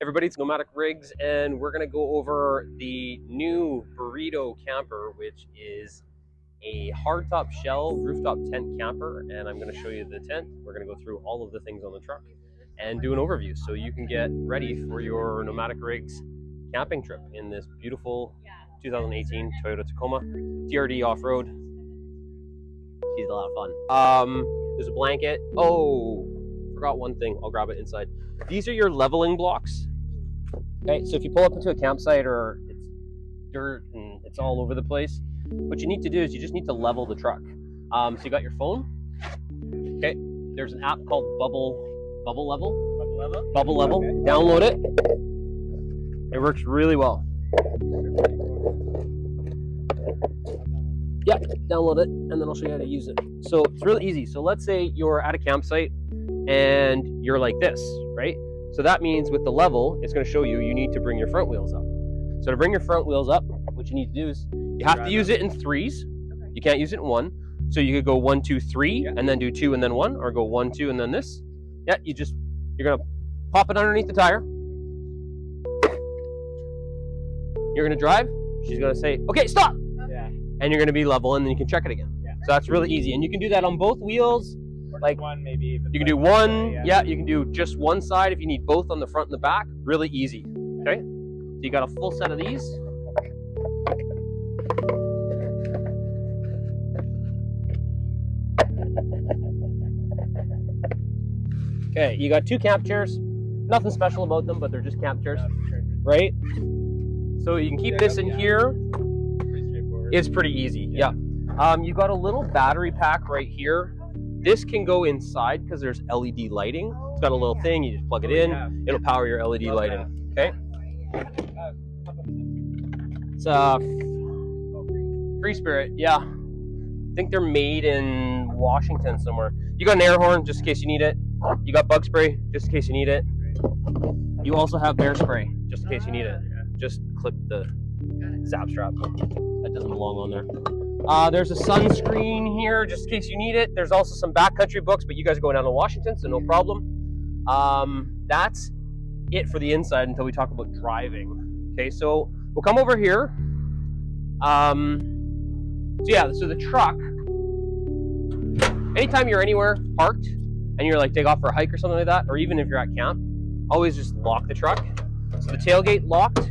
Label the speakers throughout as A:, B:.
A: Everybody, it's Nomadic Rigs, and we're going to go over the new Burrito camper, which is a hardtop shell rooftop tent camper. And I'm going to show you the tent. We're going to go through all of the things on the truck and do an overview so you can get ready for your Nomadic Rigs camping trip in this beautiful 2018 Toyota Tacoma TRD off-road. She's a lot of fun. There's a blanket. Oh, forgot one thing. I'll grab it inside. These are your leveling blocks. Okay, so if you pull up into a campsite or it's dirt and it's all over the place, what you need to do is you just need to level the truck. So you got your phone. Okay, there's an app called Bubble Level. Okay. Download it. It works really well. Yeah, download it, and then I'll show you how to use it. So it's really easy. So let's say you're at a campsite and you're like this, right? So that means with the level, it's going to show you need to bring your front wheels up. So to bring your front wheels up, what you need to do is you have to use it in threes. Okay. You can't use it in one. So you could go 1, 2, 3, and then do 2 and then 1, or go 1, 2 and then this. Yeah, you're going to pop it underneath the tire. You're going to drive. She's going to say, okay, stop. Yeah. And you're going to be level, and then you can check it again. Yeah. So that's really easy. And you can do that on both wheels. Like one, maybe. You can do one. Yeah, you can do just one side if you need both on the front and the back. Really easy. Okay. So you got a full set of these. Okay, you got 2 camp chairs. Nothing special about them, but they're just camp chairs, right? So you can keep this in here. Pretty straightforward. It's pretty easy. Yeah. You got a little battery pack right here. This can go inside because there's LED lighting. It's got a little thing, you just plug it in, it'll power your LED lighting, okay? It's Free Spirit, yeah. I think they're made in Washington somewhere. You got an air horn just in case you need it. You got bug spray just in case you need it. You also have bear spray just in case you need it. Just clip the zap strap. That doesn't belong on there. There's a sunscreen here just in case you need it. There's also some backcountry books, but you guys are going down to Washington, so no problem. That's it for the inside until we talk about driving. Okay, so we'll come over here. So the truck, anytime you're anywhere parked and you're like take off for a hike or something like that, or even if you're at camp, always just lock the truck. So the tailgate locked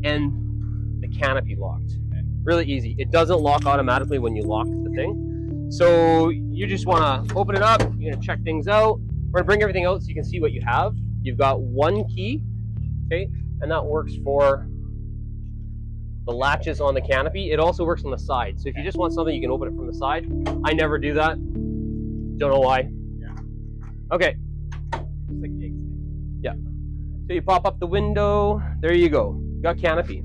A: and the canopy locked. Really easy. It doesn't lock automatically when you lock the thing. So you just want to open it up. You're going to check things out. We're going to bring everything out so you can see what you have. You've got 1 key, okay, and that works for the latches on the canopy. It also works on the side. So if you just want something, you can open it from the side. I never do that. Don't know why. Yeah. Okay. Just like Jake's. Yeah. So you pop up the window. There you go. You got canopy.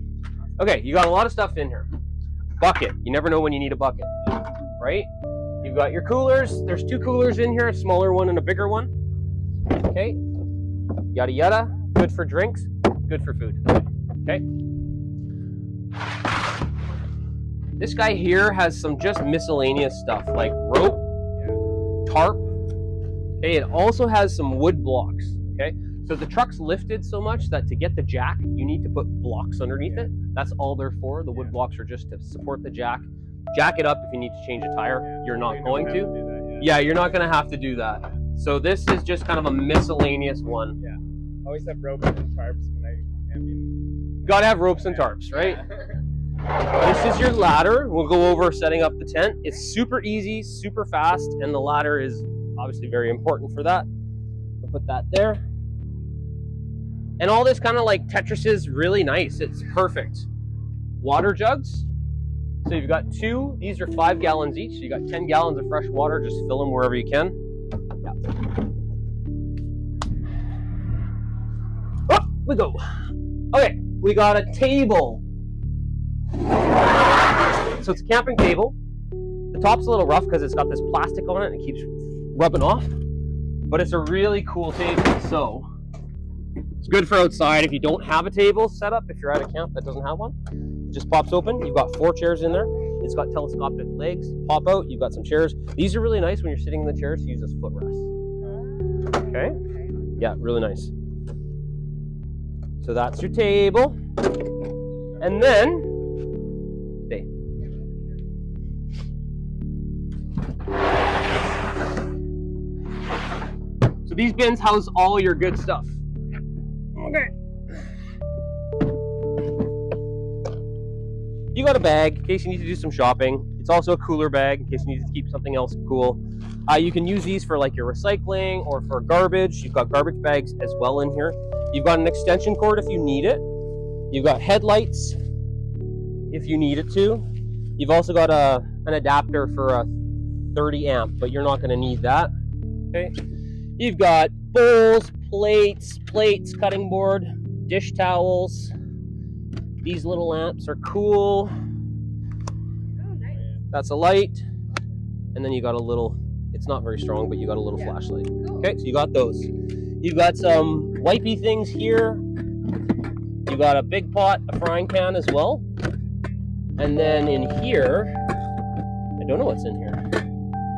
A: Okay, you got a lot of stuff in here. Bucket. You never know when you need a bucket, right? You've got your coolers. There's 2 coolers in here, a smaller one and a bigger one. Okay. Yada yada. Good for drinks, good for food. Okay. This guy here has some just miscellaneous stuff like rope, tarp. Okay, it also has some wood blocks. Okay. So the truck's lifted so much that to get the jack, you need to put blocks underneath it. That's all they're for. The wood blocks are just to support the jack. Jack it up if you need to change a tire. You're not going to. Yeah, you're not going to have to do that. So this is just kind of a miscellaneous one. Yeah. Always have ropes and tarps when I camping. Got to have ropes and tarps, right? Yeah. This is your ladder. We'll go over setting up the tent. It's super easy, super fast, and the ladder is obviously very important for that. We'll put that there. And all this kind of like Tetris is really nice. It's perfect. Water jugs. So you've got 2. These are 5 gallons each. So you got 10 gallons of fresh water. Just fill them wherever you can. Yeah. Up we go. Okay, we got a table. So it's a camping table. The top's a little rough because it's got this plastic on it and it keeps rubbing off. But it's a really cool table. So it's good for outside if you don't have a table set up. If you're at a camp that doesn't have one, it just pops open. You've got 4 chairs in there. It's got telescopic legs. Pop out. You've got some chairs. These are really nice when you're sitting in the chairs to use as footrest. Okay. Yeah, really nice. So that's your table. And then, stay. So these bins house all your good stuff. Okay. You got a bag in case you need to do some shopping. It's also a cooler bag in case you need to keep something else cool. You can use these for like your recycling or for garbage. You've got garbage bags as well in here. You've got an extension cord if you need it. You've got headlights if you need it to. You've also got an adapter for a 30 amp, but you're not going to need that. Okay. You've got bowls, plates, cutting board, dish towels. These little lamps are cool.
B: Oh, nice.
A: That's a light. And then you got a little, it's not very strong, but you got a little flashlight.
B: Cool.
A: Okay, so you got those. You've got some wipey things here. You got a big pot, a frying pan as well. And then in here, I don't know what's in here.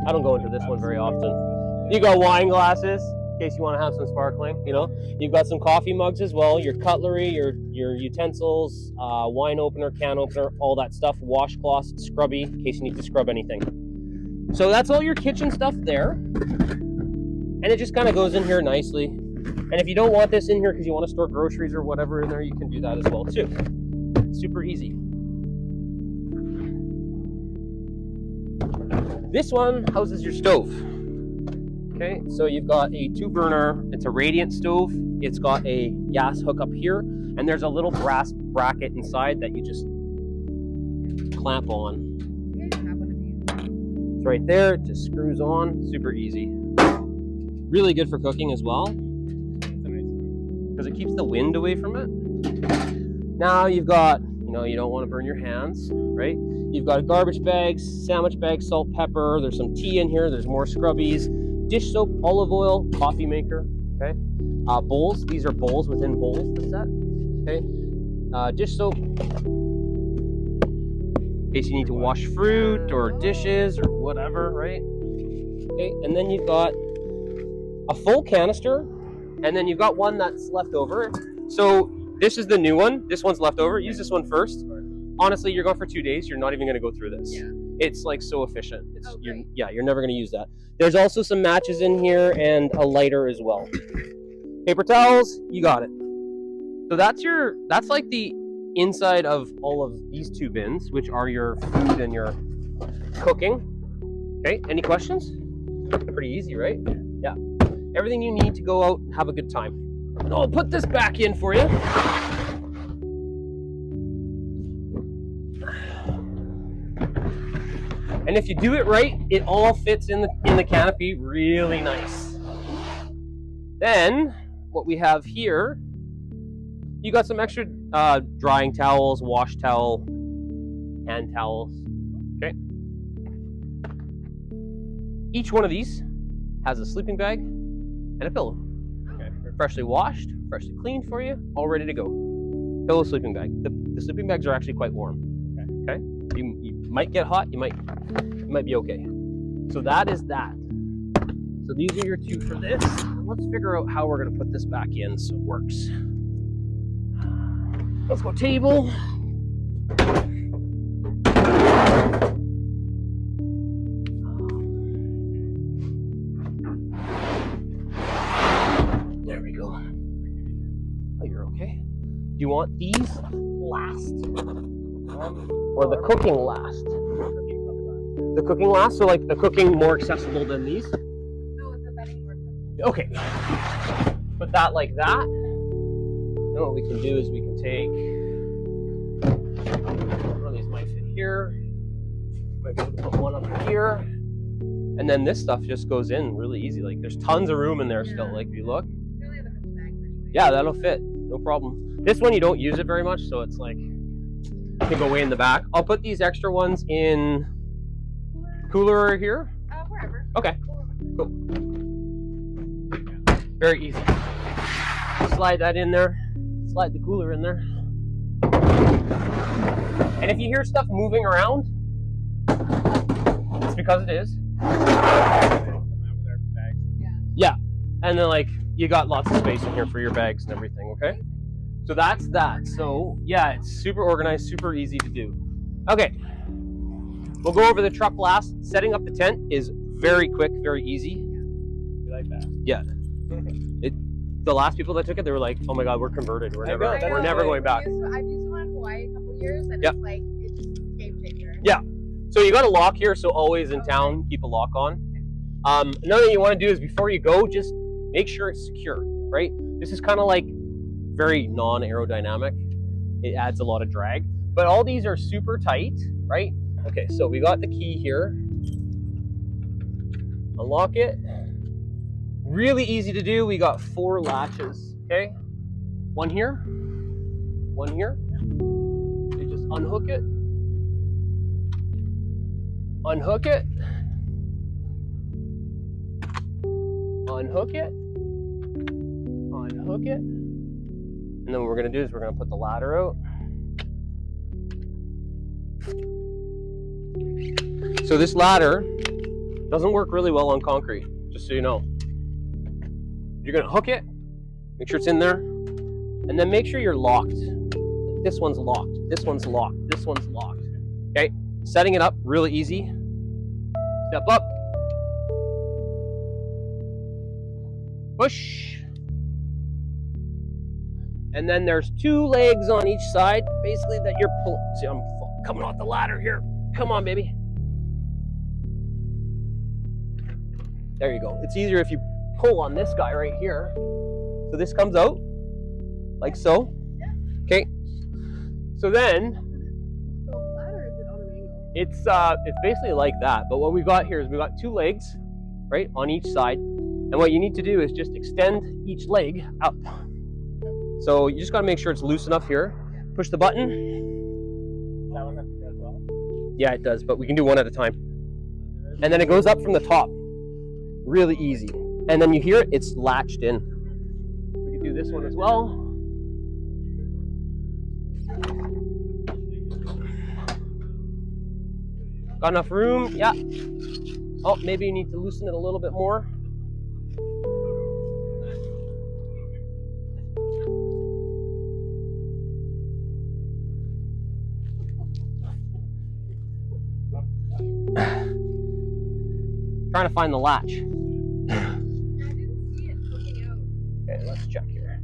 A: I don't go into this one very often. You got wine glasses, in case you want to have some sparkling, you know. You've got some coffee mugs as well, your cutlery, your utensils, wine opener, can opener, all that stuff, washcloths, scrubby, in case you need to scrub anything. So that's all your kitchen stuff there. And it just kind of goes in here nicely. And if you don't want this in here because you want to store groceries or whatever in there, you can do that as well too. Super easy. This one houses your stove. Okay, so you've got a 2-burner, it's a radiant stove. It's got a gas hookup here, and there's a little brass bracket inside that you just clamp on. It's right there, it just screws on, super easy. Really good for cooking as well, because it keeps the wind away from it. Now you've got, you don't want to burn your hands, right? You've got garbage bags, sandwich bags, salt, pepper. There's some tea in here. There's more scrubbies, dish soap, olive oil, coffee maker. Okay, bowls. These are bowls within bowls. The set. Okay, dish soap. In case you need to wash fruit or dishes or whatever, right? Okay, and then you've got a full canister, and then you've got one that's left over. So this is the new one. This one's left over. Use this one first. Honestly, you're going for 2 days. You're not even going to go through this. Yeah. It's like so efficient. It's you're never going to use that. There's also some matches in here and a lighter as well. Paper towels, you got it. So that's like the inside of all of these 2 bins, which are your food and your cooking. Okay, any questions? Pretty easy, right? Yeah. Everything you need to go out and have a good time. And I'll put this back in for you. And if you do it right, it all fits in the canopy really nice. Then what we have here, you got some extra drying towels, wash towel, hand towels. Okay. Each one of these has a sleeping bag and a pillow. Okay. Freshly washed, freshly cleaned for you, all ready to go. Pillow, sleeping bag. The sleeping bags are actually quite warm. Okay. You might get hot, you might be okay. So that is that. So these are your 2 for this. Let's figure out how we're gonna put this back in so it works. Let's go table. There we go. Oh, you're okay. Do you want these last? Or the cooking last? The cooking last, so like the cooking more accessible than these?
B: No, the bedding more accessible.
A: Okay. Put that like that. Then what we can do is we can take, one of these might fit here. Might be able to put one up here. And then this stuff just goes in really easy. Like there's tons of room in there still, like if you look.
B: We only have a couple bags anyway.
A: Yeah, that'll fit, no problem. This one you don't use it very much, so it's like, can go way in the back. I'll put these extra ones in cooler here?
B: Wherever.
A: Okay, cool. Very easy. Slide that in there. Slide the cooler in there. And if you hear stuff moving around, it's because it is. Yeah. And then like, you got lots of space in here for your bags and everything, okay? So that's that. So yeah, it's super organized, super easy to do. Okay, we'll go over the truck last. Setting up the tent is very quick, very easy.
C: You like that?
A: Yeah. The last people that took it, they were like, "Oh my God, we're converted. We're never going back."
B: I've used one in Hawaii a couple years, and
A: Yep.
B: it's like it's just a game changer.
A: Yeah. So you got a lock here, so always in town, keep a lock on. Another thing you want to do is before you go, just make sure it's secure, right? This is kind of like very non-aerodynamic. It adds a lot of drag, but all these are super tight, right? Okay, so we got the key here. Unlock it. Really easy to do. We got 4 latches, okay? One here, one here. You just unhook it. Unhook it. Unhook it. Unhook it. And then what we're gonna do is we're gonna put the ladder out. So this ladder doesn't work really well on concrete, just so you know. You're gonna hook it, make sure it's in there, and then make sure you're locked. This one's locked, this one's locked, this one's locked. Okay, setting it up really easy. Step up, push, and then there's 2 legs on each side, basically that you're pulling. See, I'm coming off the ladder here. Come on, baby. There you go. It's easier if you pull on this guy right here. So this comes out like so. Okay. So then
B: So flat, or is it on an angle?
A: it's basically like that. But what we've got here is we've got 2 legs, right, on each side. And what you need to do is just extend each leg up. So you just got to make sure it's loose enough here. Push the button.
C: That one has to go as well?
A: Yeah, it does, but we can do one at a time. And then it goes up from the top. Really easy. And then you hear it, it's latched in. We can do this one as well. Got enough room? Yeah. Oh, maybe you need to loosen it a little bit more. Trying to find the latch.
B: Yeah, I didn't see it poking out.
A: Okay, let's check here.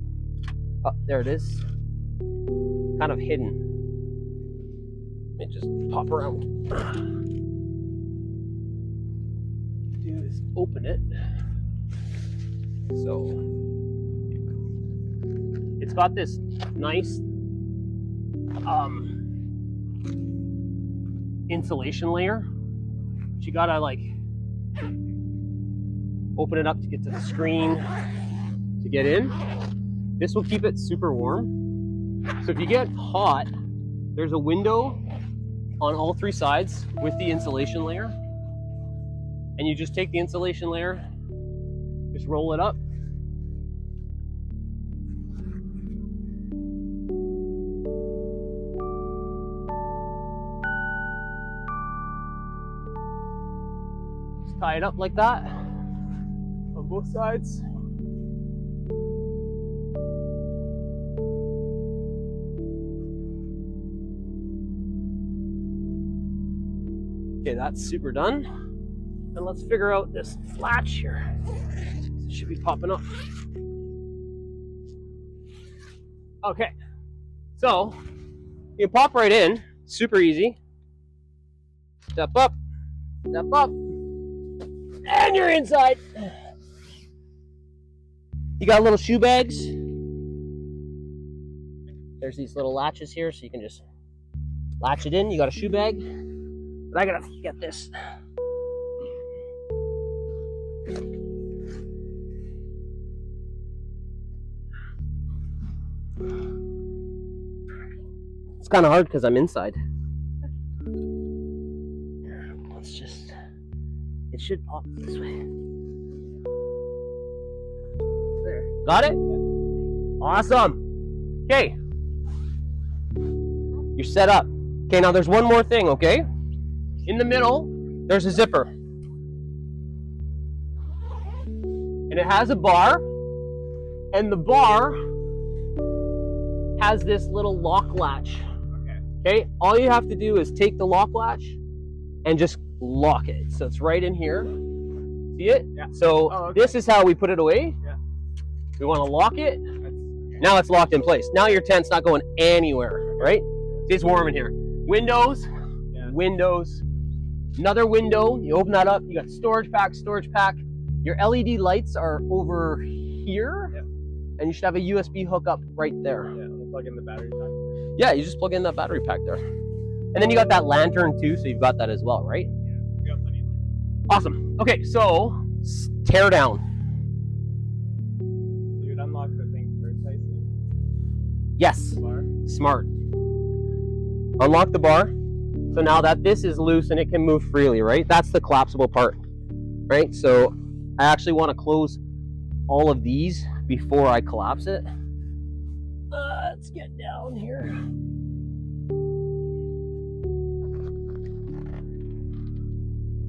A: Oh, there it is. Kind of hidden. Let me just pop around. Do is open it. So it's got this nice insulation layer. But you gotta like open it up to get to the screen to get in. This will keep it super warm. So if you get hot, there's a window on all 3 sides with the insulation layer. And you just take the insulation layer, just roll it up. Just tie it up like that on both sides. Okay, that's super done. And let's figure out this latch here. It should be popping up. Okay, so you pop right in, super easy. Step up, and you're inside. You got little shoe bags. There's these little latches here, so you can just latch it in. You got a shoe bag. But I gotta get this. It's kind of hard because I'm inside. Let's just, it should pop this way. There. Got it? Awesome. Okay. You're set up. Okay, now there's one more thing, okay? In the middle, there's a zipper. And it has a bar. And the bar has this little lock latch.
C: Okay.
A: Okay, all you have to do is take the lock latch and just lock it. So it's right in here. See it?
C: Yeah.
A: So this is how we put it away.
C: Yeah.
A: We want to lock it.
C: Okay.
A: Now it's locked in place. Now your tent's not going anywhere, right? It's warm in here. Windows, windows, another window. You open that up, you got storage pack, storage pack. Your LED lights are over here, and you should have a USB hookup right there.
C: Yeah, we'll plug in the battery pack.
A: Yeah, you just plug in that battery pack there. And then you got that lantern too, so you've got that as well, right?
C: Yeah, we got plenty of lights.
A: Awesome. Okay, so tear down.
C: You'd unlock the thing first, I assume.
A: Yes,
C: Bar.
A: smart. Unlock the bar. So now that this is loose and it can move freely, right? That's the collapsible part, right? So I actually want to close all of these before I collapse it. Let's get down here.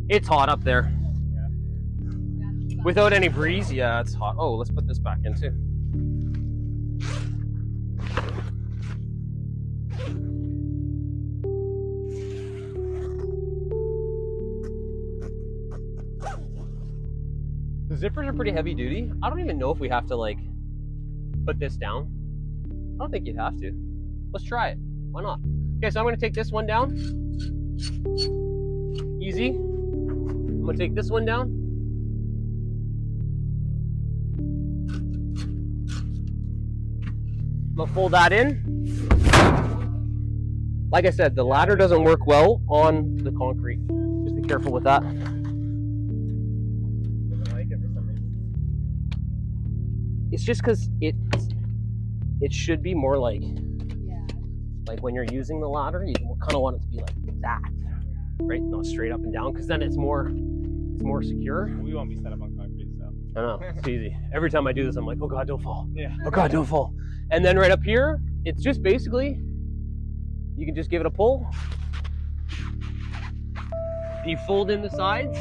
A: It's hot up there.
C: Yeah.
A: Without any breeze, yeah, it's hot. Oh, let's put this back in too. The zippers are pretty heavy duty. I don't even know if we have to like put this down. I don't think you'd have to. Let's try it. Why not? Okay, so I'm gonna take this one down. Easy. I'm gonna take this one down. I'm gonna fold that in. Like I said, the ladder doesn't work well on the concrete. Just be careful with that.
C: Doesn't like it for some reason.
A: It's just because it should be more like when you're using the ladder, you kind of want it to be like that, right? Not straight up and down, because then it's more secure.
C: We won't be set up on concrete, so.
A: I know, it's easy. Every time I do this, I'm like, oh God, don't fall.
C: Yeah.
A: Oh God, don't fall. And then right up here, it's just basically, you can just give it a pull. And you fold in the sides.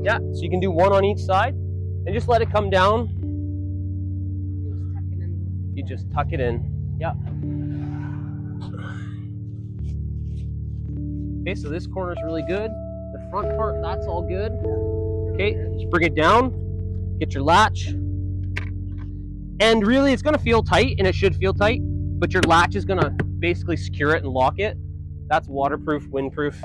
A: Yeah, so you can do one on each side and just let it come down. You just tuck it in. Yeah. Okay, so this corner is really good. The front part, that's all good. Okay, just bring it down. Get your latch. And really, it's gonna feel tight, and it should feel tight, but your latch is gonna basically secure it and lock it. That's waterproof, windproof.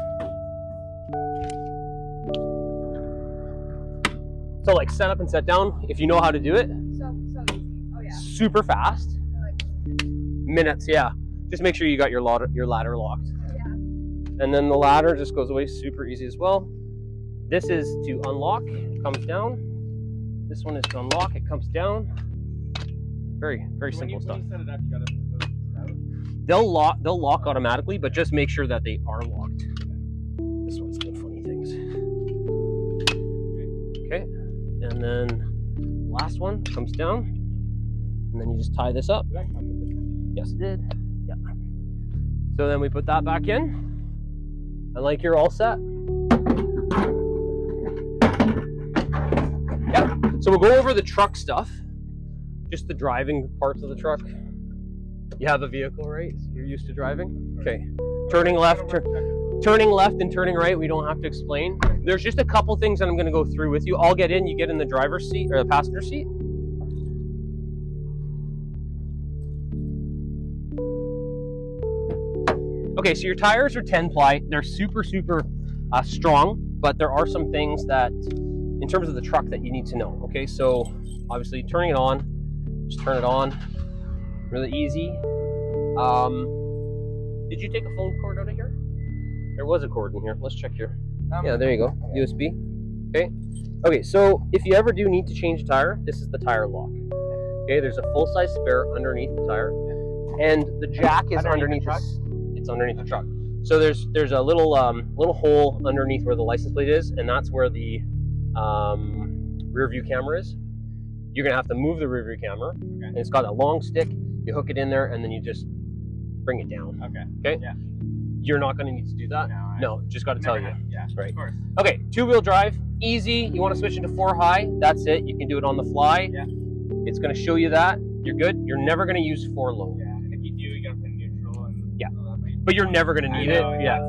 A: So like set up and set down, if you know how to do it.
B: So easy. Oh yeah.
A: Super fast.
B: Like,
A: Minutes, yeah. Just make sure you got your ladder locked.
B: yeah.
A: And then the ladder just goes away super easy as well. This is to unlock, it comes down. This one is to unlock, it comes down. Very, very simple stuff.
C: When you set it up, you gotta put those out.
A: They'll lock automatically, but just make sure that they are locked. This one's doing funny things. Okay, and then last one comes down, and then you just tie this up.
C: Did that come with it?
A: Yes, it did. Yeah. So then we put that back in, and like you're all set. Yeah. So we'll go over the truck stuff, just the driving parts of the truck. You have a vehicle, right? So you're used to driving. Okay. Turning left, turning left, and turning right. We don't have to explain. There's just a couple things that I'm going to go through with you. I'll get in. You get in the driver's seat or the passenger seat. Okay, so your tires are 10 ply. They're super strong, but there are some things that, in terms of the truck, that you need to know. Okay, so obviously turning it on, just turn it on, really easy. Did you take a phone cord out of here? There was a cord in here. Let's check here. Yeah, there you go. USB. Okay. Okay, so if you ever do need to change a tire, this is the tire lock. Okay, there's a full-size spare underneath the tire, and the jack is underneath the truck. It's underneath the truck. So there's a little little hole underneath where the license plate is, and that's where the rear view camera is. You're gonna have to move the rear view camera, and it's got a long stick. You hook it in there, and then you just bring it down. Okay.
C: Yeah.
A: You're not gonna need to do that. No, just got to tell you.
C: Yeah.
A: Right.
C: Of course.
A: Okay, two-wheel drive, easy. You want to switch into 4 high, that's it. You can do it on the fly.
C: Yeah.
A: It's going to show you that. You're good. You're never going to use 4 low.
C: Yeah. And if
A: but you're never going to need it. Yeah.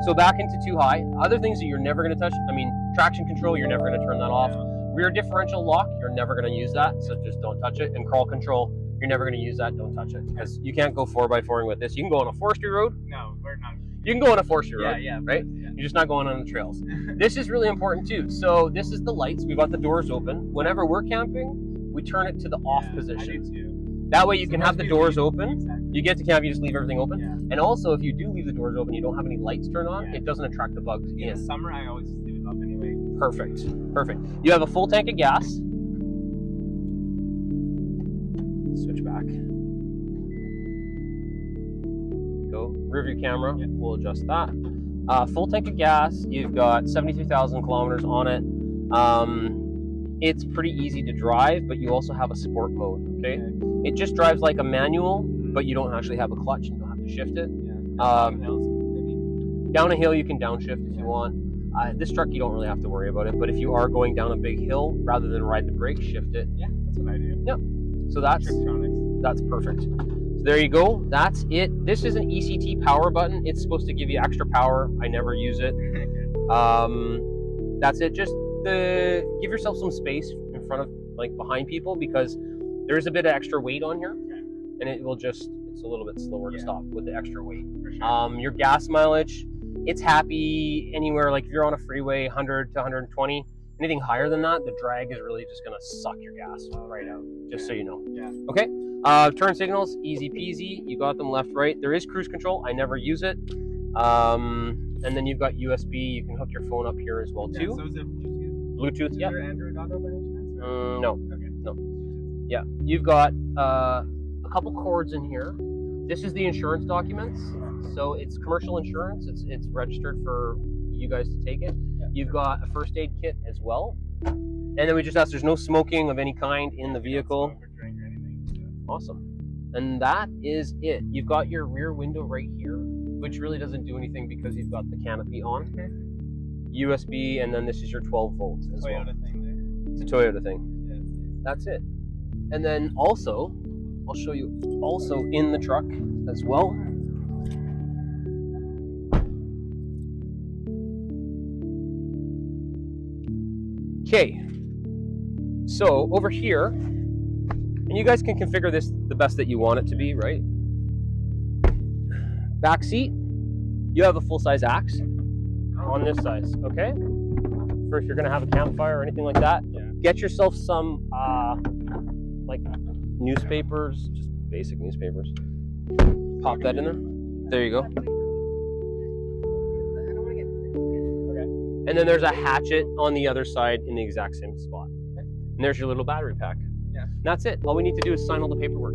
A: So back into too high. Other things that you're never going to touch. I mean, traction control, you're never going to turn that off. Rear differential lock, you're never going to use that, so just don't touch it. And crawl control, you're never going to use that, don't touch it. Because you can't go 4x4ing with this. You can go on a forestry road.
C: No, we're not.
A: You can go on a forestry road,
C: Yeah,
A: right?
C: Yeah.
A: You're just not going on the trails. This is really important too. So this is the lights. We've got the doors open. Whenever we're camping, we turn it to the off position.
C: I do too.
A: That way you can have the doors open.
C: Exactly.
A: You get to camp, you just leave everything open.
C: Yeah.
A: And also, if you do leave the doors open, you don't have any lights turned on, it doesn't attract the bugs
C: In the summer, I always just leave it up anyway.
A: Perfect. Perfect. You have a full tank of gas. Switch back. Go. Rear view camera.
C: Yeah.
A: We'll adjust that. Full tank of gas. You've got 73,000 kilometers on it. It's pretty easy to drive, but you also have a sport mode. Okay. It just drives like a manual, but you don't actually have a clutch and you don't have to shift it. Down a hill, you can downshift if you want. This truck, you don't really have to worry about it, but if you are going down a big hill, rather than ride the brake, shift it.
C: Yeah, that's what I do.
A: Yep. So that's perfect. So there you go. That's it. This is an ECT power button. It's supposed to give you extra power. I never use it. That's it. Just give yourself some space in front of, like, behind people, because there's a bit of extra weight on here, and it will just, it's a little bit slower to stop with the extra weight.
C: For sure.
A: Your gas mileage, it's happy anywhere, like if you're on a freeway, 100 to 120. Anything higher than that, the drag is really just gonna suck your gas right out, just so you know.
C: Yeah.
A: Okay, turn signals, easy peasy. You got them left, right. There is cruise control, I never use it. And then you've got USB, you can hook your phone up here as well too.
C: So is it Bluetooth?
A: Bluetooth,
C: Is
A: yeah.
C: there Android Auto by any chance?
A: No.
C: Okay.
A: No. Yeah, you've got a couple cords in here. This is the insurance documents. So it's commercial insurance. It's registered for you guys to take it.
C: Yeah.
A: You've got a first aid kit as well. And then we just asked, there's no smoking of any kind in the vehicle.
C: Don't smoke or drink or anything, so.
A: Awesome. And that is it. You've got your rear window right here, which really doesn't do anything because you've got the canopy on. USB, and then this is your 12 volts as well.
C: Toyota thing there.
A: It's a Toyota thing.
C: Yeah, it's nice.
A: That's it. And then also, I'll show you also in the truck as well. Okay, so over here, and you guys can configure this the best that you want it to be, right? Back seat, you have a full-size axe on this size, okay? For if you're gonna have a campfire or anything like that, get yourself some like newspapers, just basic newspapers. Pop that in there. There you go. And then there's a hatchet on the other side in the exact same spot. And there's your little battery pack.
C: Yeah.
A: And that's it. All we need to do is sign all the paperwork.